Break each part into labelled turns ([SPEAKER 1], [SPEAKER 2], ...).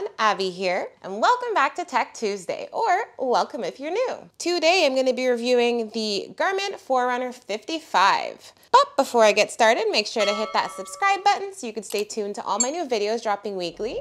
[SPEAKER 1] everyone, Abby here, and welcome back to Tech Tuesday, or welcome if you're new. Today I'm going to be reviewing the Garmin Forerunner 55. But before I get started, make sure to hit that subscribe button so you can stay tuned to all my new videos dropping weekly,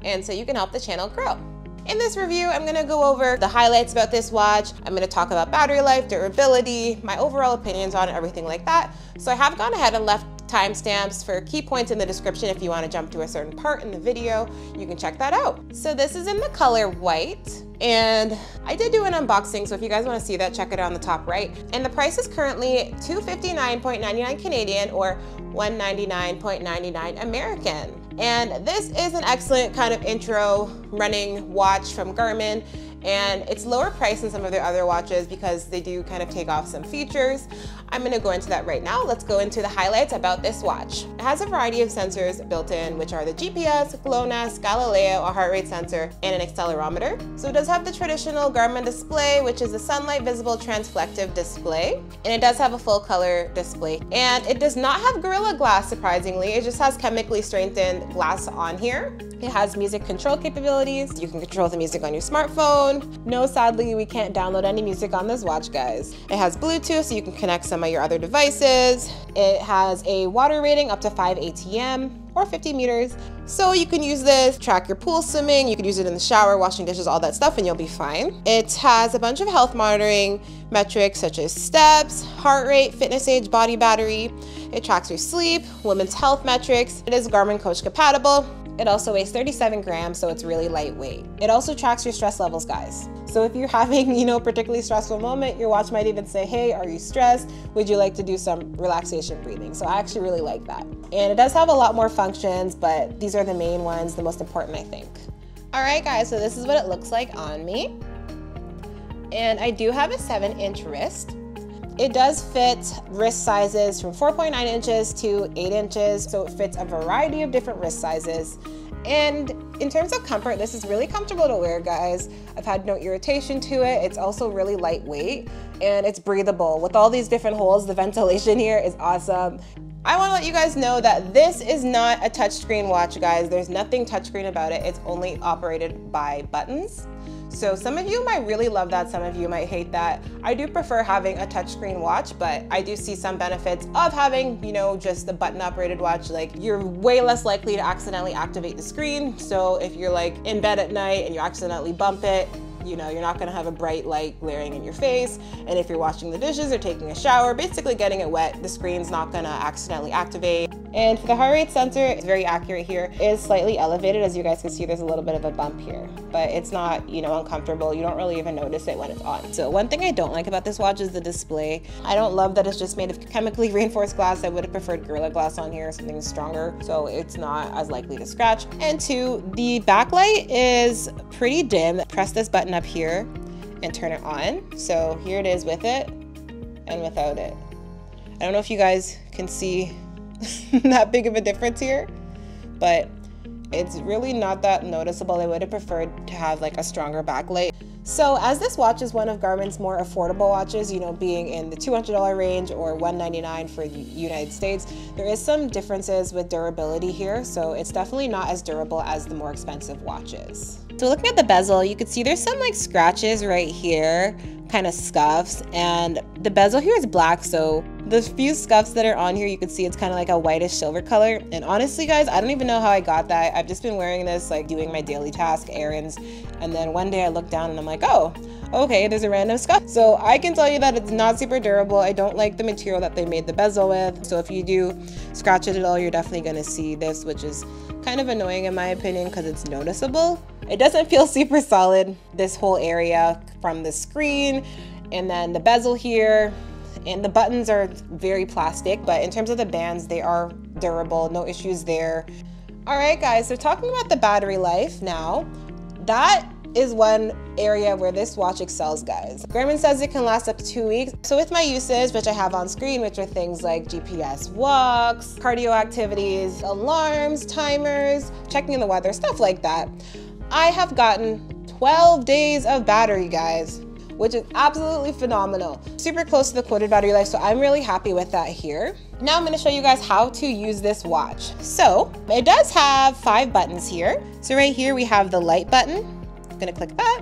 [SPEAKER 1] and so you can help the channel grow. In this review, I'm going to go over the highlights about this watch. I'm going to talk about battery life, durability, my overall opinions on it, everything like that. So I have gone ahead and left timestamps for key points in the description. If you want to jump to a certain part in the video, you can check that out. So this is in the color white, and I did do an unboxing, so if you guys want to see that, check it out on the top right. And the price is currently $259.99 Canadian or $199.99 American. And this is an excellent kind of intro running watch from Garmin, and it's lower priced than some of their other watches because they do kind of take off some features. I'm going to go into that right now. Let's go into the highlights about this watch. It has a variety of sensors built in, which are the GPS, GLONASS, Galileo, a heart rate sensor, and an accelerometer. So it does have the traditional Garmin display, which is a sunlight visible transflective display, and it does have a full color display. And it does not have Gorilla Glass, surprisingly. It just has chemically strengthened glass on here. It has music control capabilities. You can control the music on your smartphone. No, sadly, we can't download any music on this watch, guys. It has Bluetooth, so you can connect some of your other devices. It has a water rating up to 5 ATM or 50 meters. So you can use this, track your pool swimming, you can use it in the shower, washing dishes, all that stuff, and you'll be fine. It has a bunch of health monitoring metrics such as steps, heart rate, fitness age, body battery. It tracks your sleep, women's health metrics. It is Garmin Coach compatible. It also weighs 37 grams, so it's really lightweight. It also tracks your stress levels, guys. So if you're having, a particularly stressful moment, your watch might even say, hey, are you stressed? Would you like to do some relaxation breathing? So I actually really like that. And it does have a lot more functions, but these are the main ones, the most important, I think. All right, guys, so this is what it looks like on me. And I do have a 7-inch wrist. It does fit wrist sizes from 4.9 inches to 8 inches, so it fits a variety of different wrist sizes. And in terms of comfort, this is really comfortable to wear, guys. I've had no irritation to it. It's also really lightweight and it's breathable. With all these different holes, the ventilation here is awesome. I want to let you guys know that this is not a touchscreen watch, guys. There's nothing touchscreen about it. It's only operated by buttons. So some of you might really love that, some of you might hate that. I do prefer having a touchscreen watch, but I do see some benefits of having, just the button operated watch. Like, you're way less likely to accidentally activate the screen. So if you're like in bed at night and you accidentally bump it, you're not gonna have a bright light glaring in your face. And if you're washing the dishes or taking a shower, basically getting it wet, the screen's not gonna accidentally activate. And for the heart rate sensor, it's very accurate here. It is slightly elevated. As you guys can see, there's a little bit of a bump here, but it's not, uncomfortable. You don't really even notice it when it's on. So one thing I don't like about this watch is the display. I don't love that it's just made of chemically reinforced glass. I would have preferred Gorilla Glass on here, something stronger, so it's not as likely to scratch. And two, the backlight is pretty dim. Press this button up here and turn it on. So here it is with it and without it. I don't know if you guys can see that big of a difference here, but it's really not that noticeable. I would have preferred to have like a stronger backlight. So as this watch is one of Garmin's more affordable watches, being in the $200 range or $199 for the United States, there is some differences with durability here. So it's definitely not as durable as the more expensive watches. So looking at the bezel, you can see there's some like scratches right here, kind of scuffs, and the bezel here is black, so the few scuffs that are on here, you can see it's kind of like a whitish silver color. And honestly, guys, I don't even know how I got that. I've just been wearing this like doing my daily task errands, and then one day I look down and I'm like, oh, okay, there's a random scuff. So I can tell you that it's not super durable. I don't like the material that they made the bezel with. So if you do scratch it at all, you're definitely gonna see this, which is kind of annoying in my opinion because it's noticeable. It doesn't feel super solid, this whole area from the screen, and then the bezel here, and the buttons are very plastic, but in terms of the bands, they are durable, no issues there. All right, guys, so talking about the battery life now, that is one area where this watch excels, guys. Garmin says it can last up to 2 weeks. So with my usage, which I have on screen, which are things like GPS walks, cardio activities, alarms, timers, checking the weather, stuff like that, I have gotten 12 days of battery, guys, which is absolutely phenomenal. Super close to the quoted battery life, so I'm really happy with that here. Now I'm going to show you guys how to use this watch. So it does have 5 buttons here. So right here we have the light button. I'm going to click that.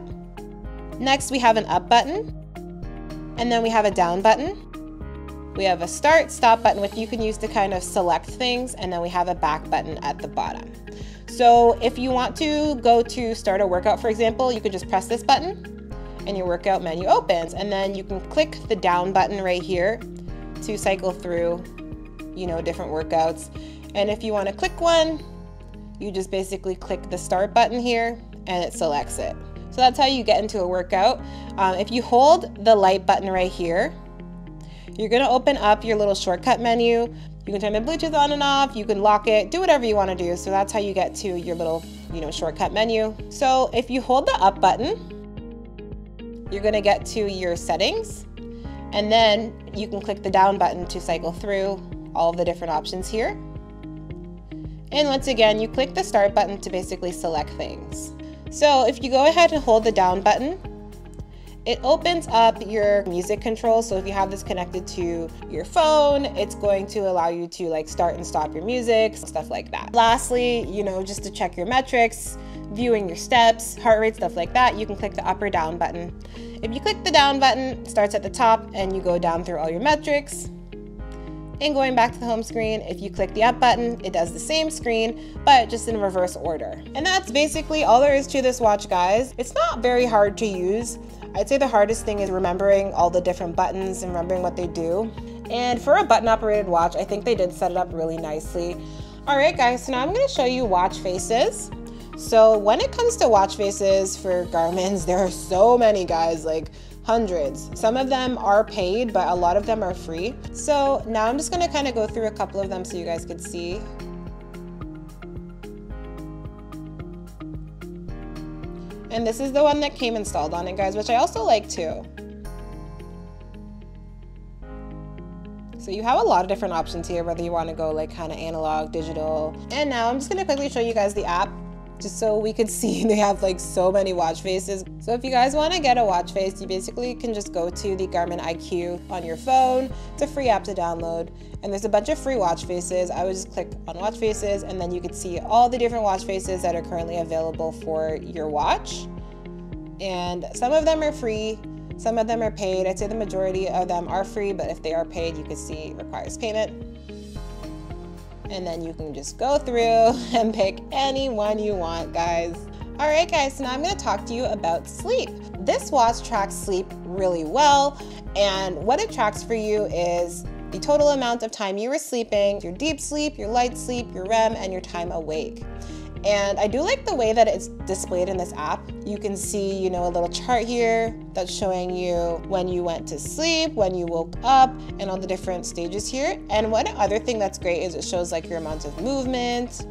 [SPEAKER 1] Next we have an up button, and then we have a down button. We have a start, stop button, which you can use to kind of select things, and then we have a back button at the bottom. So if you want to go to start a workout, for example, you could just press this button and your workout menu opens, and then you can click the down button right here to cycle through, different workouts. And if you want to click one, you just basically click the start button here and it selects it. So that's how you get into a workout. If you hold the light button right here, you're going to open up your little shortcut menu. You can turn the Bluetooth on and off, you can lock it, do whatever you want to do. So that's how you get to your little, shortcut menu. So if you hold the up button, you're going to get to your settings, and then you can click the down button to cycle through all of the different options here. And once again, you click the start button to basically select things. So if you go ahead and hold the down button, it opens up your music control. So if you have this connected to your phone, it's going to allow you to start and stop your music, stuff like that. Lastly, just to check your metrics, viewing your steps, heart rate, stuff like that, you can click the up or down button. If you click the down button, it starts at the top and you go down through all your metrics. And going back to the home screen, if you click the up button, it does the same screen, but just in reverse order. And that's basically all there is to this watch, guys. It's not very hard to use. I'd say the hardest thing is remembering all the different buttons and remembering what they do. And for a button operated watch, I think they did set it up really nicely. All right, guys, so now I'm gonna show you watch faces. So when it comes to watch faces for Garmin's, there are so many, guys, hundreds. Some of them are paid, but a lot of them are free. So now I'm just gonna kind of go through a couple of them so you guys could see. And this is the one that came installed on it, guys, which I also like too. So you have a lot of different options here, whether you want to go kind of analog, digital. And now I'm just gonna quickly show you guys the app, just so we could see they have so many watch faces. So if you guys want to get a watch face, you basically can just go to the Garmin IQ on your phone. It's a free app to download, and there's a bunch of free watch faces. I would just click on watch faces, and then you could see all the different watch faces that are currently available for your watch. And some of them are free, some of them are paid. I'd say the majority of them are free, but if they are paid, you can see it requires payment. And then you can just go through and pick any one you want, guys. All right, guys, so now I'm gonna talk to you about sleep. This watch tracks sleep really well, and what it tracks for you is the total amount of time you were sleeping, your deep sleep, your light sleep, your REM, and your time awake. And I do like the way that it's displayed in this app. You can see, a little chart here that's showing you when you went to sleep, when you woke up, and all the different stages here. And one other thing that's great is it shows your amount of movement,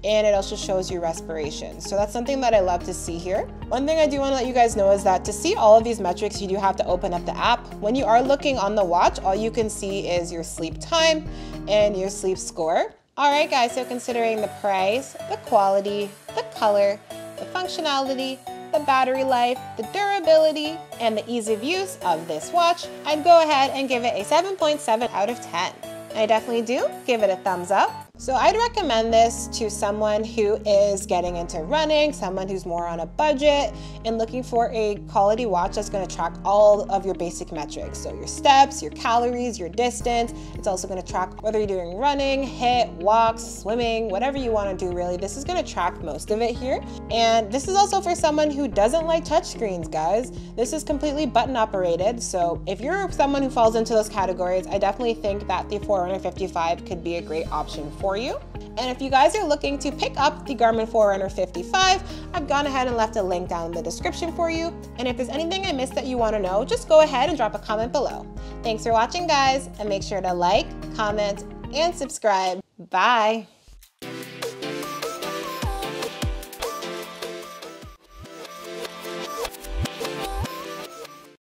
[SPEAKER 1] and it also shows your respiration. So that's something that I love to see here. One thing I do want to let you guys know is that to see all of these metrics, you do have to open up the app. When you are looking on the watch, all you can see is your sleep time and your sleep score. All right, guys, so considering the price, the quality, the color, the functionality, the battery life, the durability, and the ease of use of this watch, I'd go ahead and give it a 7.7 out of 10. I definitely do give it a thumbs up. So I'd recommend this to someone who is getting into running, someone who's more on a budget and looking for a quality watch that's going to track all of your basic metrics. So your steps, your calories, your distance. It's also going to track whether you're doing running, HIIT, walks, swimming, whatever you want to do really. This is going to track most of it here. And this is also for someone who doesn't like touchscreens, guys. This is completely button operated. So if you're someone who falls into those categories, I definitely think that the Forerunner 55 could be a great option for you. And if you guys are looking to pick up the Garmin Forerunner 55, I've gone ahead and left a link down in the description for you. And if there's anything I missed that you want to know, just go ahead and drop a comment below. Thanks for watching, guys, and make sure to like, comment, and subscribe. Bye.